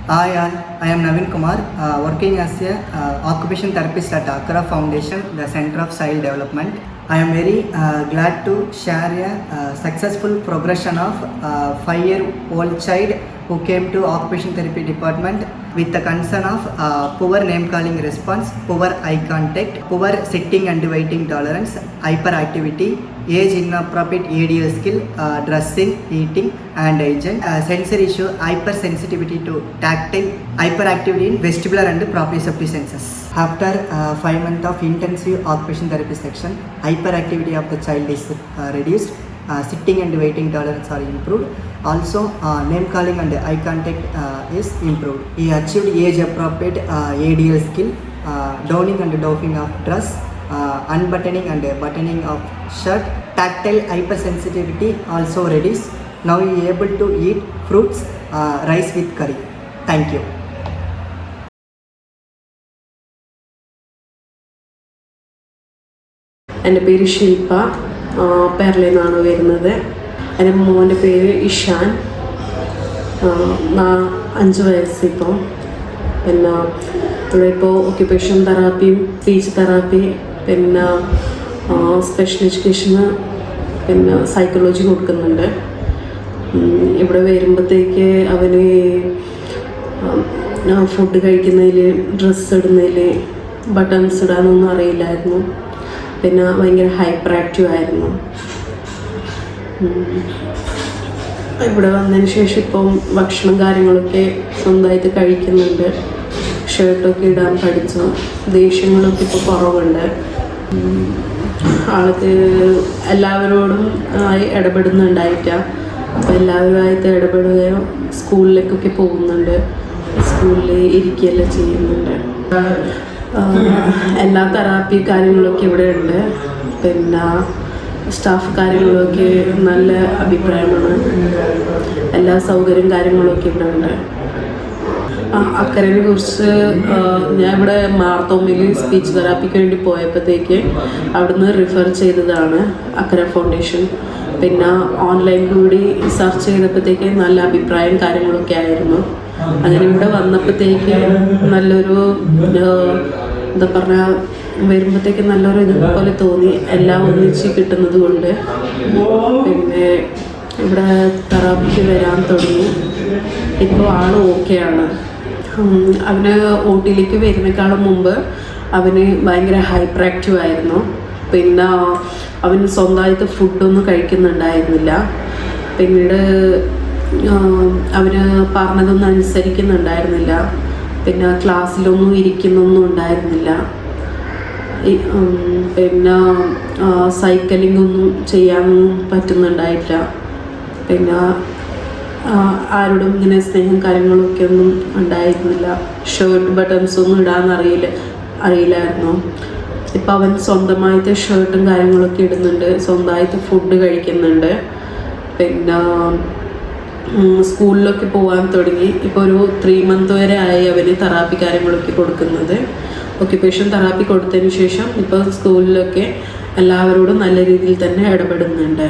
Hi all, I am Navin Kumar, working as a occupation therapist at Akara Foundation, the Center of Child Development. I am very glad to share a successful progression of 5-year-old child who came to occupation therapy department with the concern of poor name calling response, poor eye contact, poor sitting and waiting tolerance, hyperactivity, age inappropriate ADL skill, dressing, eating and agent, sensory issue, hypersensitivity to tactile, hyperactivity in vestibular and proprioceptive senses. After 5 months of intensive occupation therapy section, hyperactivity of the child is reduced, sitting and waiting tolerance are improved. Also, name calling and eye contact is improved. He achieved age appropriate ADL skill, donning and doffing of dress, unbuttoning and buttoning of shirt, tactile hypersensitivity also reduced. Now he is able to eat fruits, rice with curry. Thank you. എൻ്റെ പേര് ശില്പ, പേരലയിൽ നിന്നാണ് വരുന്നത്. എൻ്റെ മോൻ്റെ പേര് ഇഷാൻ, 5 വയസ്സിപ്പോൾ. പിന്നെ ഇവിടെ ഇപ്പോൾ ഒക്യുപ്പേഷൻ തെറാപ്പിയും സ്പീച്ച് തെറാപ്പി, പിന്നെ സ്പെഷ്യൽ എഡ്യൂക്കേഷന്, പിന്നെ സൈക്കോളജി കൊടുക്കുന്നുണ്ട്. ഇവിടെ വരുമ്പോഴത്തേക്ക് അവന് ഫുഡ് കഴിക്കുന്നതിൽ, ഡ്രസ്സ് ഇടുന്നതിൽ, ബട്ടൺസ് ഇടാനൊന്നും അറിയില്ലായിരുന്നു. പിന്നെ ഭയങ്കര ഹൈപ്പർ ആക്റ്റീവ് ആയിരുന്നു. ഇവിടെ വന്നതിന് ശേഷം ഇപ്പം ഭക്ഷണം കാര്യങ്ങളൊക്കെ സ്വന്തമായിട്ട് കഴിക്കുന്നുണ്ട്. ഷർട്ടൊക്കെ ഇടാൻ പഠിച്ചു. ദേഷ്യങ്ങളൊക്കെ ഇപ്പോൾ കുറവുണ്ട്. ആൾക്ക് എല്ലാവരോടും ആയി ഇടപെടുന്നുണ്ടായിട്ടാണ്. അപ്പോൾ എല്ലാവരുമായിട്ട് ഇടപെടുകയോ സ്കൂളിലേക്കൊക്കെ പോകുന്നുണ്ട്, സ്കൂളിൽ ഇരിക്കുകയെല്ലാം ചെയ്യുന്നുണ്ട്. എല്ലാ തെറാപ്പി കാര്യങ്ങളൊക്കെ ഇവിടെ ഉണ്ട്. പിന്നെ സ്റ്റാഫ് കാര്യങ്ങളൊക്കെ നല്ല അഭിപ്രായമാണ്. എല്ലാ സൗകര്യം കാര്യങ്ങളൊക്കെ ഇവിടെ ഉണ്ട്. അക്കരനെ കുറിച്ച് ഞാൻ ഇവിടെ മാർത്തോമിൽ സ്പീച്ച് തെറാപ്പിക്ക് വേണ്ടി പോയപ്പോഴത്തേക്ക് അവിടുന്ന് റിഫർ ചെയ്തതാണ് അക്കര ഫൗണ്ടേഷൻ. പിന്നെ ഓൺലൈൻ കൂടി സെർച്ച് ചെയ്തപ്പോഴത്തേക്ക് നല്ല അഭിപ്രായം കാര്യങ്ങളൊക്കെ ആയിരുന്നു. അങ്ങനെ ഇവിടെ വന്നപ്പോഴത്തേക്ക് നല്ലൊരു എന്താ പറഞ്ഞാൽ വരുമ്പോഴത്തേക്ക് നല്ലൊരു ഇതുപോലെ തോന്നി, എല്ലാം ഒന്നിച്ച് കിട്ടുന്നത് കൊണ്ട്. പിന്നെ ഇവിടെ തെറാപ്പിക്ക് വരാൻ തുടങ്ങി. ഇപ്പോൾ ആൾ ഓക്കെയാണ്. അവന് OTയിലേക്ക് വരുന്നേക്കാളും മുമ്പ് അവന് ഭയങ്കര ഹൈപ്പർ ആക്റ്റീവ് ആയിരുന്നു. പിന്നെ അവന് സ്വന്തമായിട്ട് ഫുഡൊന്നും കഴിക്കുന്നുണ്ടായിരുന്നില്ല. പിന്നീട് അവന് പറഞ്ഞതൊന്നും അനുസരിക്കുന്നുണ്ടായിരുന്നില്ല. പിന്നെ ക്ലാസ്സിലൊന്നും ഇരിക്കുന്നൊന്നും ഉണ്ടായിരുന്നില്ല. പിന്നെ സൈക്ലിംഗ് ഒന്നും ചെയ്യാനൊന്നും പറ്റുന്നുണ്ടായിട്ടില്ല. പിന്നെ ആരോടും ഇങ്ങനെ സ്നേഹം കാര്യങ്ങളൊക്കെ ഒന്നും ഉണ്ടായിരുന്നില്ല. ഷർട്ട് ബട്ടൺസ് ഒന്നും അറിയില്ലായിരുന്നു. ഇപ്പം അവൻ സ്വന്തമായിട്ട് ഷർട്ടും കാര്യങ്ങളൊക്കെ ഇടുന്നുണ്ട്, സ്വന്തമായിട്ട് ഫുഡ് കഴിക്കുന്നുണ്ട്. പിന്നെ സ്കൂളിലൊക്കെ പോകാൻ തുടങ്ങി. ഇപ്പോൾ ഒരു 3 months വരെ ആയി അവന് തെറാപ്പി കാര്യങ്ങളൊക്കെ കൊടുക്കുന്നത്. ഒക്യുപ്പേഷൻ തെറാപ്പി കൊടുത്തതിന് ശേഷം ഇപ്പോൾ സ്കൂളിലൊക്കെ എല്ലാവരോടും നല്ല രീതിയിൽ തന്നെ ഇടപെടുന്നുണ്ട്.